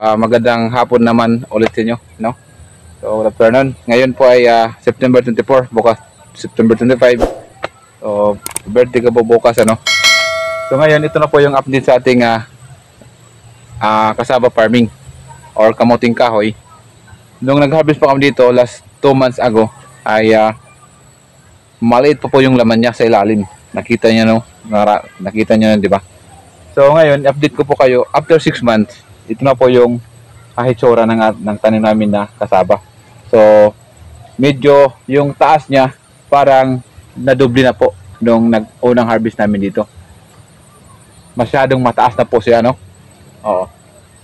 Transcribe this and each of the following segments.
Magandang hapon naman ulit sa inyo, no? So, good afternoon. Ngayon po ay September 24, bukas September 25. So, birthday ko po bukas, ano? So, ngayon ito na po yung update sa ating cassava farming or kamuting kahoy. Nung nag-harvest pa kami dito last 2 months ago ay maliit po yung laman niya sa ilalim. Nakita niyo, no? Nakita niyo, di ba? So, ngayon update ko po kayo after 6 months. Ito na po yung hitsura ng tanim namin na cassava. So, medyo yung taas niya parang nadoble na po nung unang harvest namin dito. Masyadong mataas na po siya, no? Oo.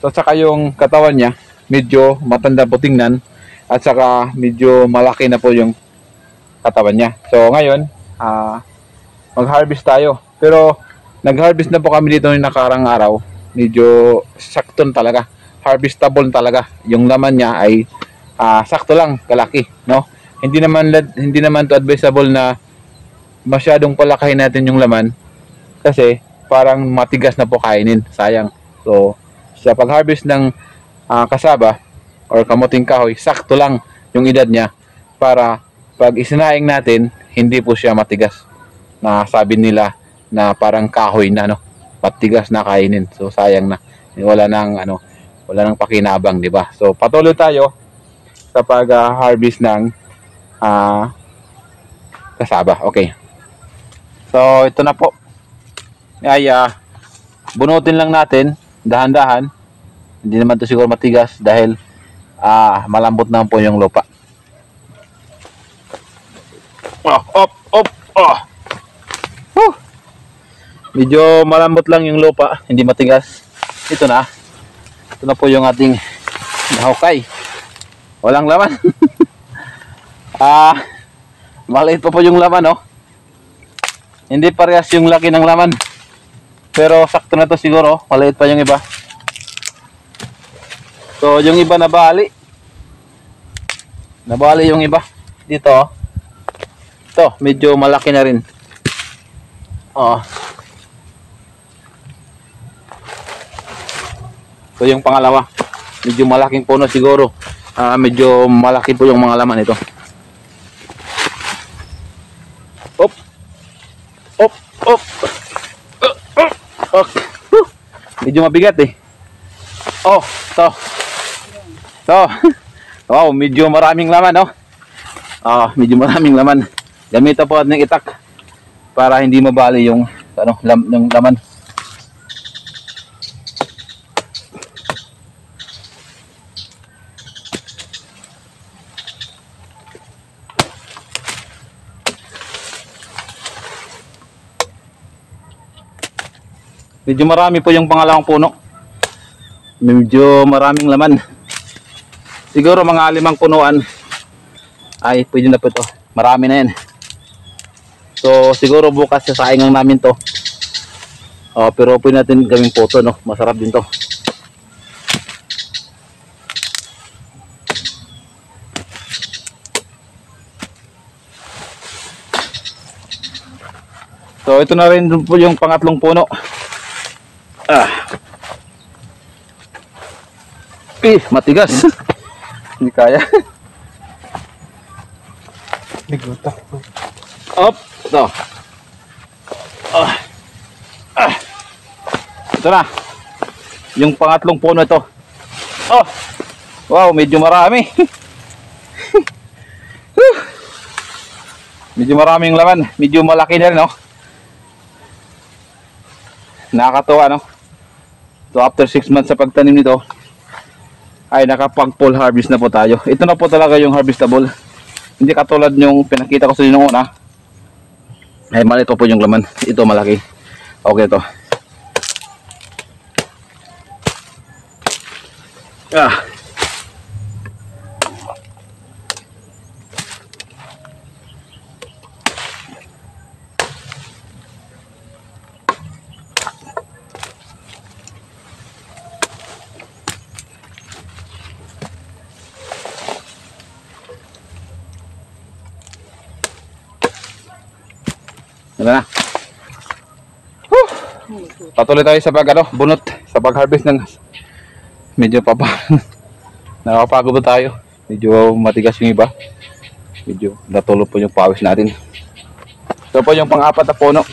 So, saka yung katawan niya, medyo matanda po tingnan at saka medyo malaki na po yung katawan niya. So, ngayon, mag-harvest tayo. Pero, nag-harvest na po kami dito ng nakarang araw. Medyo sakton talaga, harvestable talaga. Yung laman niya ay sakto lang kalaki, no? Hindi naman to advisable na masyadong palakahin natin yung laman kasi parang matigas na po kainin, sayang. So sa pag-harvest ng cassava or kamuting kahoy, sakto lang yung edad niya para pag isinaing natin hindi po siya matigas na sabi nila na parang kahoy na, no? Patigas na kainin. So sayang na. Wala nang pakinabang, di ba? So patuloy tayo sa pag-harvest ng cassava. Okay. So ito na po. Ay bunutin lang natin dahan-dahan. Hindi naman to siguro matigas dahil malambot naman po yung lupa. Medyo malambot lang yung lupa, hindi matigas. Ito na po yung ating nahukay. Walang laman. Maliit pa po yung laman, oh. Hindi parehas yung laki ng laman. Pero sakto na to siguro, maliit pa yung iba. So yung iba nabali. Nabali yung iba. Dito, oh. Ito, medyo malaki na rin. Oh. So yung pangalawa, medyo malaking puno siguro. Medyo malaki po yung mga laman ito. Op. Op, op. Okay. Medyo mabigat eh. Oh, to. Wow, medyo maraming laman, no? Medyo maraming laman. Gamitan po ng itak para hindi mabali yung yung laman. Medyo marami po yung pangalawang puno. Medyo maraming laman. Siguro mga 5 punuan ay pwede na po ito. Marami na yan. So siguro bukas sasaingan namin to. Pero pwede natin gawing puto, no? Masarap din to. So ito na rin po yung pangatlong puno. Matigas. Hindi kaya. Nigutak po. Op, ito. Ito na. Yung pangatlong puno ito. Wow, medyo marami. Medyo maraming laman. Medyo malaki na rin, no? Nakakatuwa, no? So after 6 months sa pagtanim nito ay nakapag full harvest na po tayo. Ito na po talaga yung harvestable. Hindi katulad yung pinakita ko sa inyo noong una. Ay maliit po yung laman. Ito malaki. Okay ito. Ano na? Patuloy tayo sa bunot, sa pag-harvest medyo nakakapagod po tayo. Medyo matigas yung iba. Medyo natulo po yung pawis natin. Ito po yung pang-apat na puno.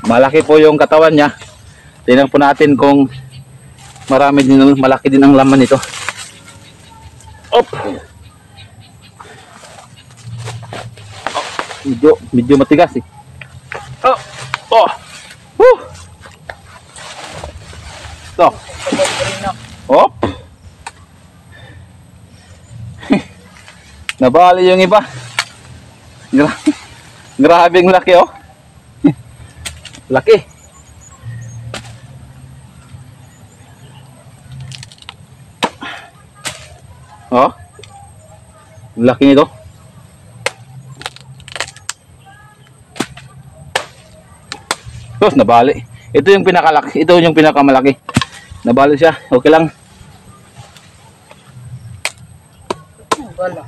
Malaki po yung katawan niya. Tingnan po natin kung malaki din ang laman nito. Op! Medyo matigas eh. Oh! Oh! Woo! Ito. Op! Nabali yung iba. Grabing laki oh. Laki. Oh. Laki nito. Tapos nabali. Ito yung pinakalaki. Ito yung pinakamalaki. Nabali siya. Okay lang. Wala.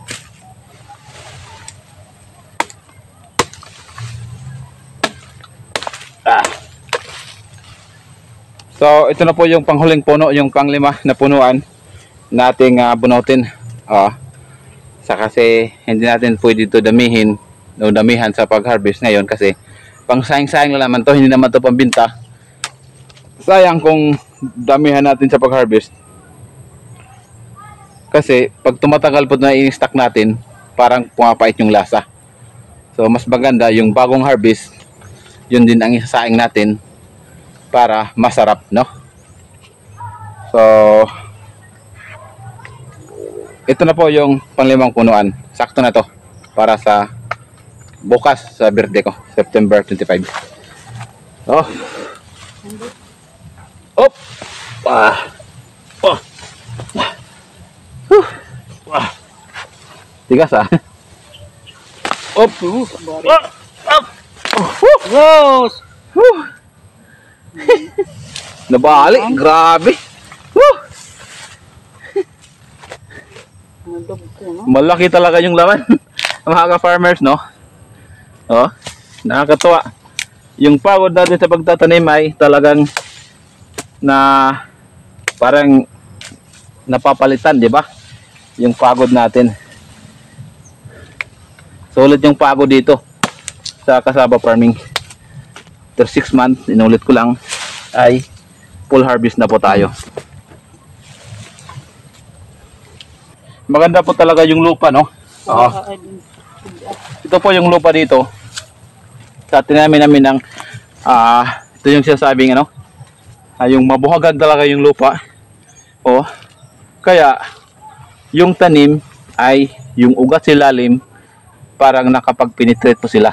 So ito na po yung panghuling puno, yung pang-5 na punuan nating bunutin. Sa kasi hindi natin pwede ito damihan sa pag-harvest ngayon kasi pang sayang-sayang lang naman to, hindi naman to pambinta. Sayang kung damihan natin sa pag-harvest. Kasi pag tumatagal po na i-stock natin, parang pumapait yung lasa. So mas maganda yung bagong harvest, yun din ang isasaing natin para masarap, no? So ito na po yung pang-5 punuan. Sakto na to para sa bukas sa birthday ko, September 25. Oh. Op. Ah. Oh. Ah. Tigas ah. Op. Op. Rose! Nabali, grabe. Malaki talaga yung laman. Mga farmers, no? Oh, nakakatuwa. Yung pagod natin sa pagtatanim ay talagang parang napapalitan, di ba? Yung pagod natin. Solid yung pagod dito sa cassava farming. After 6 months, inulit ko lang, ay full harvest na po tayo. Maganda po talaga yung lupa, no? Ito po yung lupa dito. Sa tinamin namin ng ito yung sinasabing yung mabuhagan talaga yung lupa. Kaya yung tanim ay yung ugat sa ilalim parang nakapag-penetrate po sila.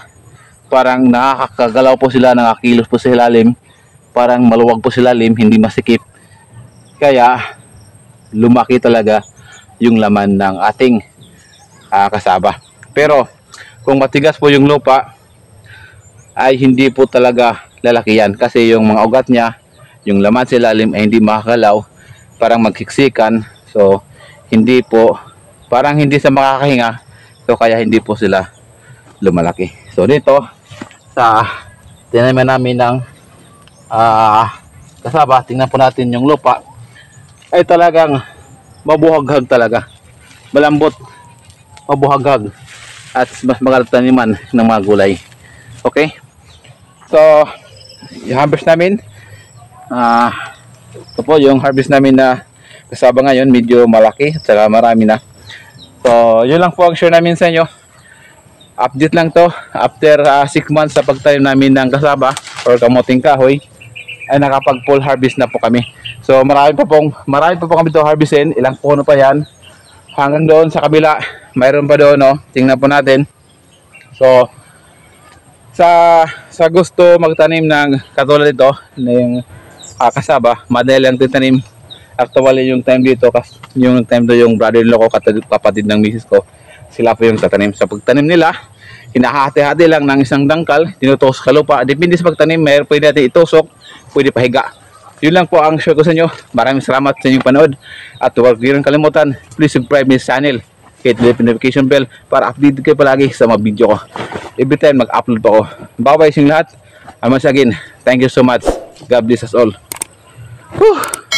Parang nakakagalaw po sila, nakakilos po sa ilalim. Parang maluwag po sa ilalim, hindi masikip. Kaya lumaki talaga yung laman ng ating cassava. Pero kung matigas po yung lupa ay hindi po talaga lalaki yan kasi yung mga ugat niya, yung laman sa ilalim ay hindi makakalaw, parang magsiksikan. So hindi po, parang hindi sa makakahinga. So kaya hindi po sila lumalaki. So dito sa tinaman namin ng cassava, tingnan po natin yung lupa ay talagang mabuhaghag talaga, malambot, mabuhaghag at mas magandang taniman ng mga gulay. Okay, so yung harvest namin, ito po yung harvest namin na cassava ngayon, medyo malaki at saka marami na. So yun lang po ang share namin sa inyo. Update lang to after 6 months sa pagtanim namin ng cassava or kamuting kahoy ay nakapag full harvest na po kami. So marami pa po kami to harvestin. Ilang puno pa yan hanggang doon sa kabila, mayroon pa doon, no? Tingnan po natin. So sa gusto magtanim ng katulad ito ng cassava, madali lang titanim. Actually yung time dito, yung brother-in-law ko, kapatid ng misis ko, sila po yung tatanim. Sa pagtanim nila, hinahati-hati lang ng isang dangkal, tinutusok sa lupa. Depende sa pagtanim, pwede natin itusok, pwede pahiga. Yun lang po ang share ko sa inyo. Maraming salamat sa inyong panood. At huwag niyo kalimutan, please subscribe my channel. Hit the notification bell para update kayo palagi sa mga video ko. Every time mag-upload po ako. Bye-bye sa lahat. Once again, thank you so much. God bless us all. Whew.